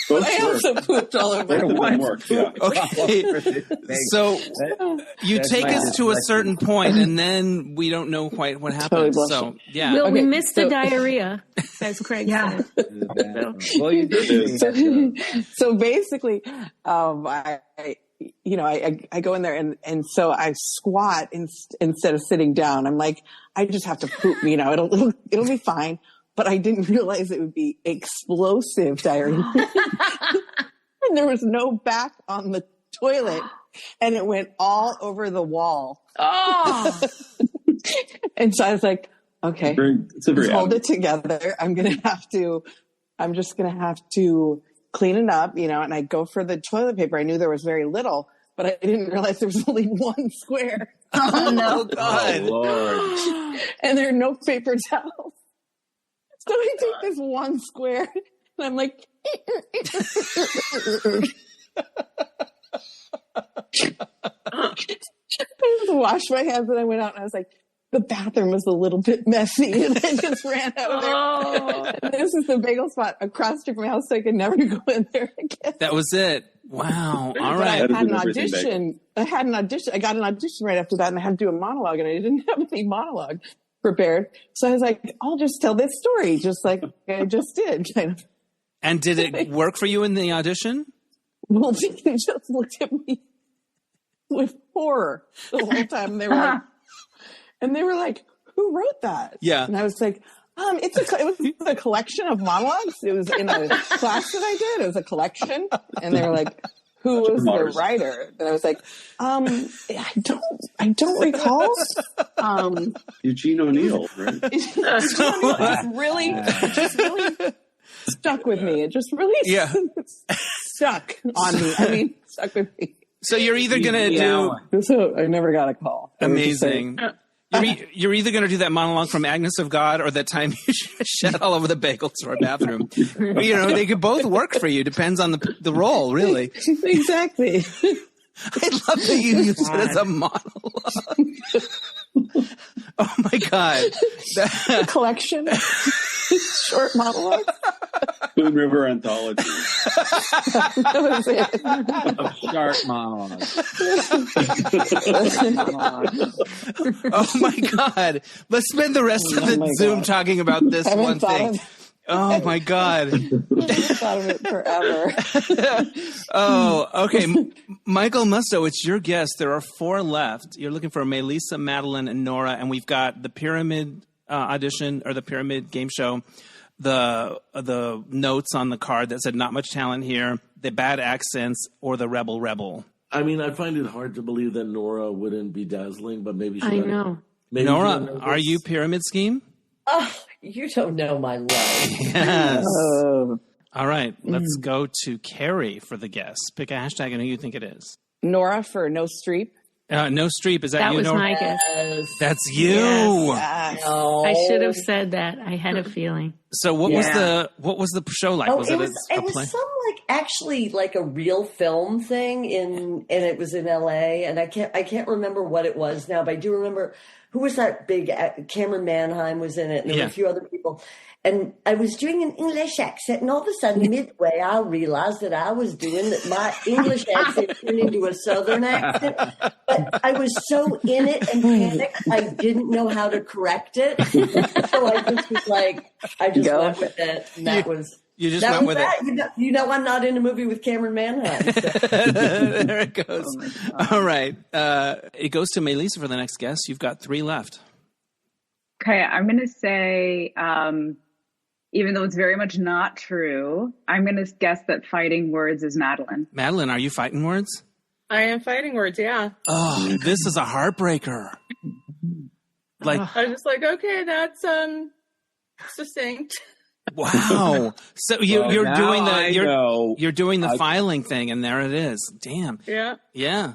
Both I also pooped all over. Yeah. Okay. So you take us to a certain point, and then we don't know quite what happened. So yeah. Well, we missed the diarrhea, as Craig said. Well, you did. So basically, I go in there and so I squat instead of sitting down. I'm like, I just have to poop. It'll be fine. But I didn't realize it would be explosive diarrhea. And there was no back on the toilet. And it went all over the wall. Oh! And so I was like, okay, let's hold it together. I'm just going to have to clean it up, and I go for the toilet paper. I knew there was very little, but I didn't realize there was only one square. Oh, no. God. Oh, Lord. And there are no paper towels. So I take this one square and I'm like, I just washed my hands and I went out and I was like, the bathroom was a little bit messy and I just ran out of there. Oh. And this is the bagel spot across the street from my house, so I could never go in there again. That was it. Wow. All right. I had an audition. I got an audition right after that and I had to do a monologue and I didn't have any monologue prepared. So I was like, I'll just tell this story just like I just did. Kind of. And did it work for you in the audition? Well, they just looked at me with horror the whole time. They were like, who wrote that? Yeah. And I was like, it was a collection of monologues. It was in a class that I did. It was a collection. And they were like, who was the writer? And I was like, I don't recall. Eugene O'Neill, right? It just really stuck with me. It just really stuck on me. I mean, stuck with me. So you're either going to do... So I never got a call. Amazing. You're either going to do that monologue from Agnes of God or that time you shed all over the bagel to our bathroom. They could both work for you. Depends on the role, really. Exactly. I love that you use it as a monologue. Oh, my God. A collection. Short monologue. Moon River Anthology. That was it. Of sharp monologue. Oh, my God. Let's spend the rest of the Zoom talking about this one thing. Oh, my God. I thought of it forever. Oh, okay. Michael Musto, it's your guess. There are 4 left. You're looking for Mélisa, Madeline, and Nora, and we've got the Pyramid audition or the Pyramid game show, the notes on the card that said not much talent here, the bad accents, or the rebel. I mean, I find it hard to believe that Nora wouldn't be dazzling, but maybe she. I know. Maybe Nora, are you Pyramid Scheme? Oh, you don't know my life. Yes. All right, let's go to Cary for the guess. Pick a hashtag and who you think it is. Nora for No Streep. No Streep. Is that you, Nora? That was my guess. That's you. Yes. No. I should have said that. I had a feeling. So what was the show like? Oh, was it a was play? some actually a real film thing and it was in LA, and I can't remember what it was now, but I do remember who was that big Cameron Manheim was in it, and there were a few other people. And I was doing an English accent, and all of a sudden, midway, I realized that I was doing that. My English accent turned into a Southern accent. But I was so in it and panicked, I didn't know how to correct it. So I just was I just went with it. And that was. You just went with it. You know, I'm not in a movie with Cameron Manheim. So. There it goes. All right. It goes to Mélisa for the next guess. You've got 3 left. Okay, I'm going to say, even though it's very much not true, I'm going to guess that Fighting Words is Madeline. Madeline, are you Fighting Words? I am Fighting Words, yeah. Oh, this is a heartbreaker. I was just okay, that's succinct. Wow. So you're doing the filing thing, and there it is. Damn. Yeah.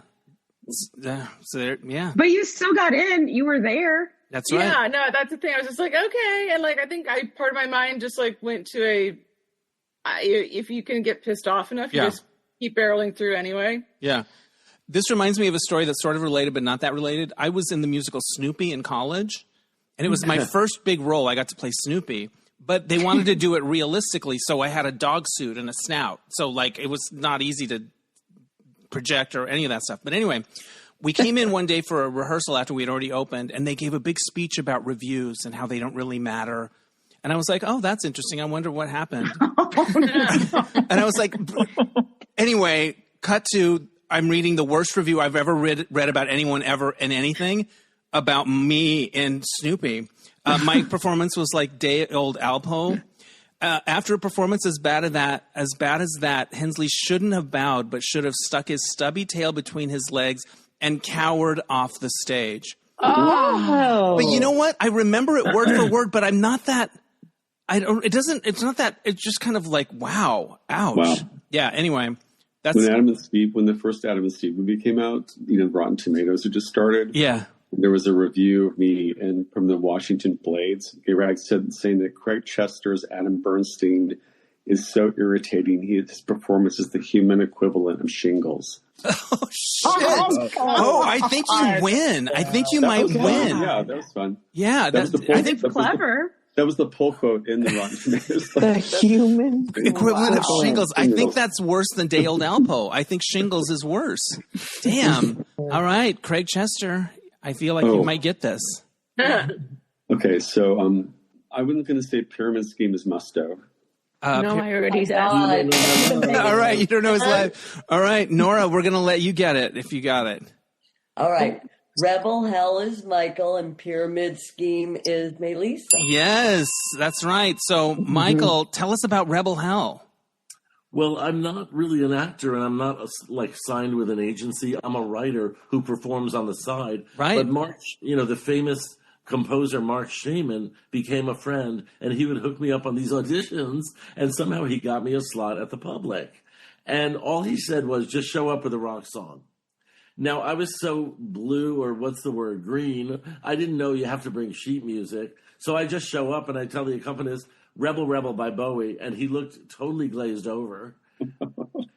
But you still got in. You were there. That's right. Yeah, no, that's the thing. I was just okay, and I think part of my mind just went to if you can get pissed off enough, you just keep barreling through anyway. Yeah. This reminds me of a story that's sort of related, but not that related. I was in the musical Snoopy in college, and it was my first big role. I got to play Snoopy. But they wanted to do it realistically, so I had a dog suit and a snout. So, it was not easy to project or any of that stuff. But anyway, we came in one day for a rehearsal after we had already opened, and they gave a big speech about reviews and how they don't really matter. And I was like, oh, that's interesting. I wonder what happened. And I was like, anyway, cut to I'm reading the worst review I've ever read about anyone ever in anything about me in Snoopy. My performance was like day old Alpo. After a performance as bad as that, Hensley shouldn't have bowed, but should have stuck his stubby tail between his legs and cowered off the stage. Oh, but you know what? I remember it word for word, but I'm not that. It's not that. It's just kind of wow, ouch. Wow. Yeah. Anyway, that's when the first Adam and Steve movie came out. Rotten Tomatoes had just started. Yeah. There was a review of me and from the Washington Blades. Iraq saying that Craig Chester's Adam Bernstein is so irritating. His performance is the human equivalent of Shingles. Oh, shit. Oh, I think you win. I think you might win. Yeah, that was fun. Yeah, I think clever. That was the pull quote in the Rotten Tomatoes. The human equivalent of Shingles. I think that's worse than day old Alpo. I think Shingles is worse. Damn. All right, Craig Chester. I feel like you might get this. Okay, so I wasn't going to say Pyramid Scheme is Musto. No, I already said. All right, you don't know his life. All right, Nora, we're going to let you get it if you got it. All right. Rebel Hell is Michael and Pyramid Scheme is Mélisa. Yes, that's right. So, Michael, tell us about Rebel Hell. Well, I'm not really an actor, and I'm not signed with an agency. I'm a writer who performs on the side. Right. But Mark, the famous composer Mark Shaman became a friend, and he would hook me up on these auditions, and somehow he got me a slot at the Public. And all he said was, just show up with a rock song. Now, I was so blue, or what's the word, green, I didn't know you have to bring sheet music. So I just show up and I tell the accompanist, Rebel Rebel by Bowie, and he looked totally glazed over.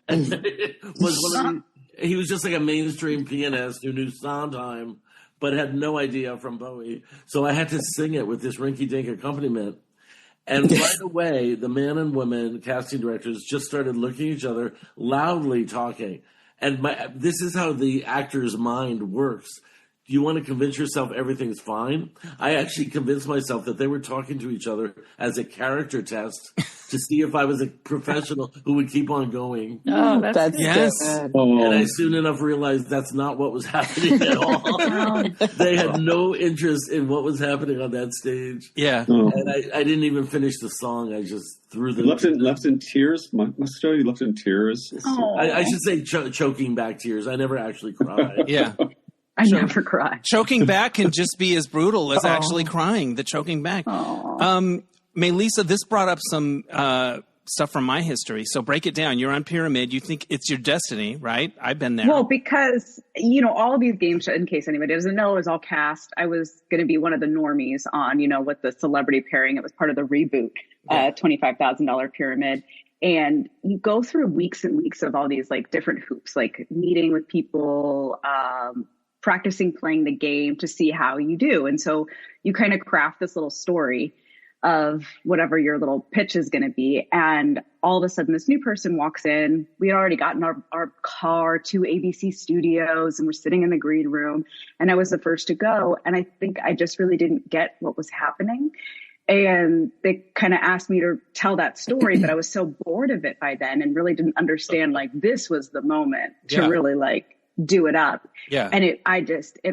And it was he was just like a mainstream pianist who knew Sondheim, but had no idea from Bowie. So I had to sing it with this rinky-dink accompaniment. And right away, the man and woman casting directors just started looking at each other, loudly talking. And this is how the actor's mind works. Do you want to convince yourself everything's fine? I actually convinced myself that they were talking to each other as a character test to see if I was a professional who would keep on going. Oh, that's yes. good. And I soon enough realized that's not what was happening at all. They had no interest in what was happening on that stage. Yeah. And I didn't even finish the song. I just threw them. Left in tears? Musto, you left in tears? I should say choking back tears. I never actually cried. Yeah. I never cry. Choking back can just be as brutal as actually crying, the choking back. Mélisa, this brought up some stuff from my history. So break it down. You're on Pyramid. You think it's your destiny, right? I've been there. Well, because, all of these game shows, in case anybody doesn't know, it was all cast. I was going to be one of the normies on, with the celebrity pairing. It was part of the reboot, $25,000 Pyramid. And you go through weeks and weeks of all these like different hoops, like meeting with people, practicing playing the game to see how you do. And so you kind of craft this little story of whatever your little pitch is going to be. And all of a sudden this new person walks in. We had already gotten our car to ABC Studios and we're sitting in the green room. And I was the first to go. And I think I just really didn't get what was happening. And they kind of asked me to tell that story, but I was so bored of it by then and really didn't understand like this was the moment to really like do it up. Yeah. And it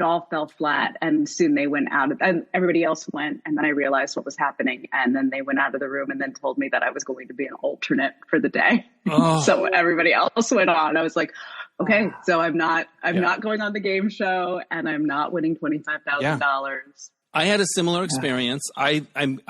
all fell flat. And soon they went out and everybody else went. And then I realized what was happening. And then they went out of the room and then told me that I was going to be an alternate for the day. Oh. So everybody else went on. I was like, okay, so I'm not going on the game show and I'm not winning $25,000. I had a similar experience. I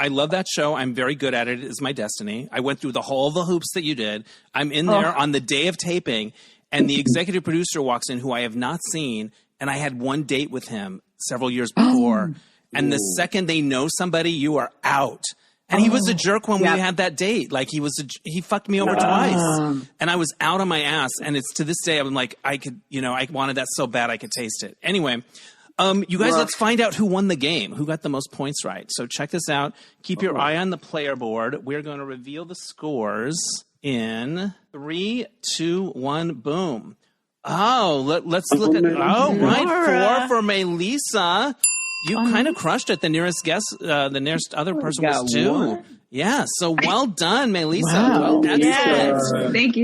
love that show. I'm very good at it. It is my destiny. I went through the hoops that you did. I'm in there on the day of taping. And the executive producer walks in, who I have not seen, and I had one date with him several years before. And the second they know somebody, you are out. And he was a jerk when we had that date. Like he fucked me over twice, and I was out on my ass. And it's to this day, I'm like, I wanted that so bad I could taste it. Anyway, you guys, let's find out who won the game, who got the most points right. So check this out. Keep your eye on the player board. We're going to reveal the scores in 3, 2, 1, boom. Oh, let's look at. Oh, right, 4 for Mélisa. You kind of crushed it. The nearest other person was 2. 1. Yeah, so well done, Mélisa. Wow. Well, yes. Thank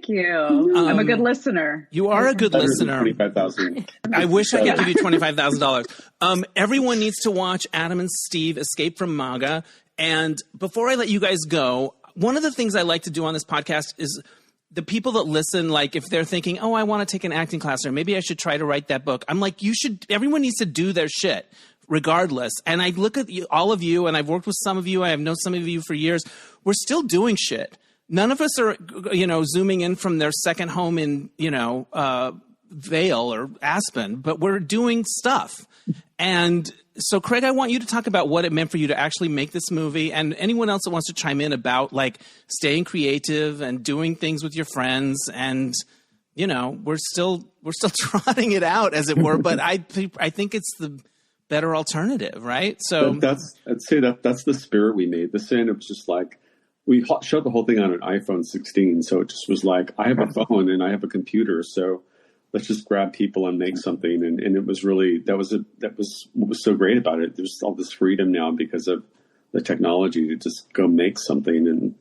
you. I'm a good listener. You are a good listener. $25,000. I wish I could give you $25,000. Everyone needs to watch Adam and Steve Escape from MAGA. And before I let you guys go, one of the things I like to do on this podcast is the people that listen, like if they're thinking, oh, I want to take an acting class or maybe I should try to write that book. I'm like, everyone needs to do their shit regardless. And I look at all of you, and I've worked with some of you. I have known some of you for years. We're still doing shit. None of us are, zooming in from their second home in, Vail or Aspen, but we're doing stuff. And so, Craig, I want you to talk about what it meant for you to actually make this movie, and anyone else that wants to chime in about like staying creative and doing things with your friends. And we're still trotting it out, as it were. But I think it's the better alternative, right? So I'd say that's the spirit we made. The sin of just like we showed the whole thing on an iPhone 16, so it just was like I have a phone and I have a computer, so let's just grab people and make something. And it was really, that was what was so great about it. There's all this freedom now because of the technology to just go make something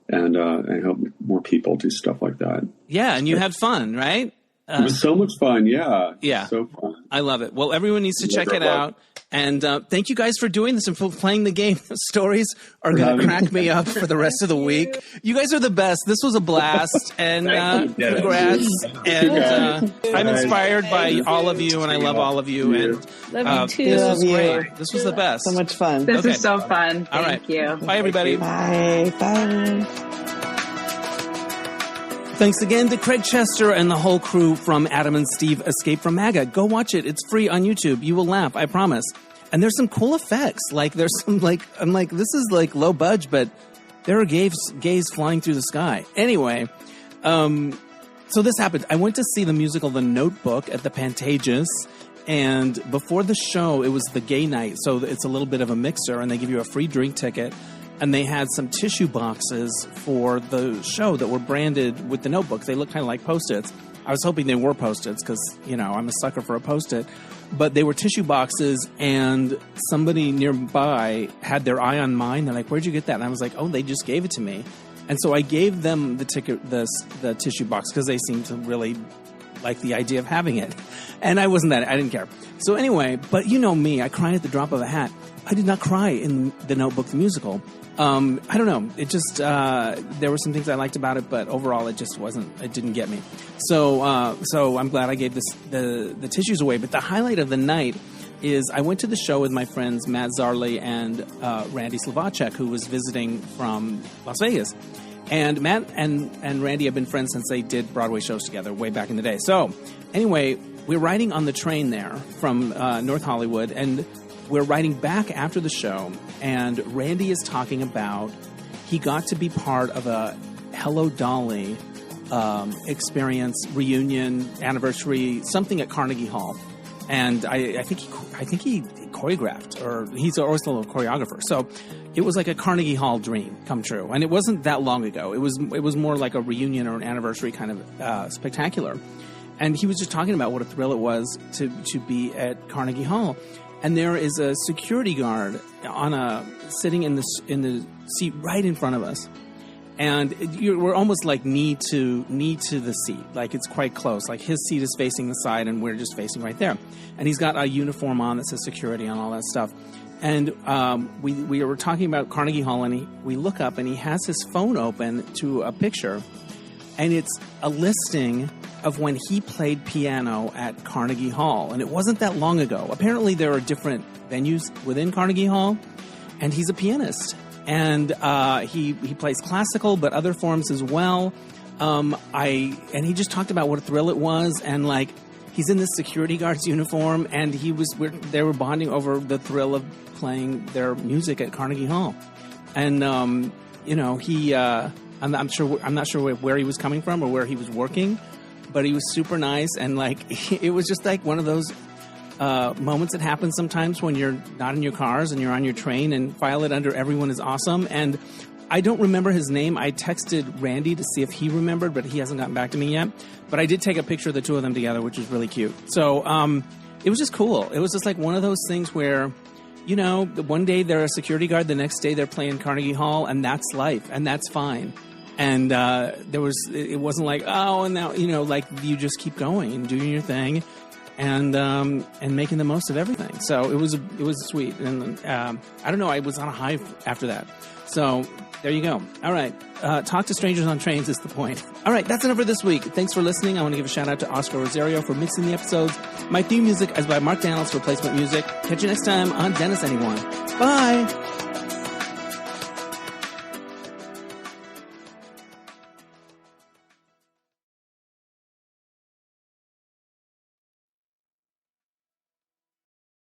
and help more people do stuff like that. Yeah. And you had fun, right? It was so much fun. Yeah. Yeah. So fun. I love it. Well, everyone needs to check it out. And thank you guys for doing this and for playing the game. Stories are going to crack me up for the rest of the week. You guys are the best. This was a blast. And congrats. And I'm inspired by all of you, and I love all of you. And love you too. This was great. This was the best. So much fun. This is so fun. All right. Thank you. Bye, everybody. Bye. Bye. Thanks again to Craig Chester and the whole crew from Adam and Steve Escape from MAGA. Go watch it. It's free on YouTube. You will laugh, I promise. And there's some cool effects. Like, there's some, like, I'm like, this is like low budge, but there are gays flying through the sky. Anyway, so this happened. I went to see the musical The Notebook at the Pantages. And before the show, it was the gay night. So it's a little bit of a mixer, and they give you a free drink ticket. And they had some tissue boxes for the show that were branded with The Notebook. They looked kind of like Post-its. I was hoping they were Post-its because, you know, I'm a sucker for a Post-it. But they were tissue boxes, and somebody nearby had their eye on mine. They're like, "Where'd you get that?" And I was like, "Oh, they just gave it to me." And so I gave them the tissue box because they seemed to really like the idea of having it. And I didn't care. So anyway, but you know me, I cry at the drop of a hat. I did not cry in The Notebook, the musical. I don't know. It just, there were some things I liked about it, but overall it didn't get me. So I'm glad I gave the tissues away. But the highlight of the night is I went to the show with my friends Matt Zarley and Randy Slovacek, who was visiting from Las Vegas. And Matt and Randy have been friends since they did Broadway shows together way back in the day. So anyway, we're riding on the train there from North Hollywood, and we're riding back after the show, and Randy is talking about he got to be part of a Hello Dolly experience, reunion, anniversary, something at Carnegie Hall. And I think he choreographed, or he's also a choreographer. So it was like a Carnegie Hall dream come true. And it wasn't that long ago. It was more like a reunion or an anniversary kind of spectacular. And he was just talking about what a thrill it was to be at Carnegie Hall. And there is a security guard sitting in the seat right in front of us. And we're almost like knee to the seat. Like, it's quite close. Like, his seat is facing the side and we're just facing right there. And he's got a uniform on that says security and all that stuff. And we were talking about Carnegie Hall, and we look up and he has his phone open to a picture. And it's a listing of when he played piano at Carnegie Hall. And it wasn't that long ago. Apparently there are different venues within Carnegie Hall, and he's a pianist. And he plays classical, but other forms as well. And he just talked about what a thrill it was, and like, he's in this security guard's uniform, and they were bonding over the thrill of playing their music at Carnegie Hall. And you know, I'm not sure where he was coming from or where he was working, but he was super nice, and like, it was just like one of those moments that happen sometimes when you're not in your cars and you're on your train, and file it under everyone is awesome. And I don't remember his name. I texted Randy to see if he remembered, but he hasn't gotten back to me yet. But I did take a picture of the two of them together, which was really cute. So it was just cool. It was just like one of those things where, you know, one day they're a security guard, the next day they're playing Carnegie Hall, and that's life, and that's fine. And it wasn't like, oh, and now, you know, like, you just keep going and doing your thing. And making the most of everything. So it was sweet. And I don't know, I was on a high after that. So there you go. All right. Talk to strangers on trains is the point. All right, that's enough for this week. Thanks for listening. I want to give a shout out to Oscar Rosario for mixing the episodes. My theme music is by Mark Daniels for placement music. Catch you next time on Dennis Anyone. Bye.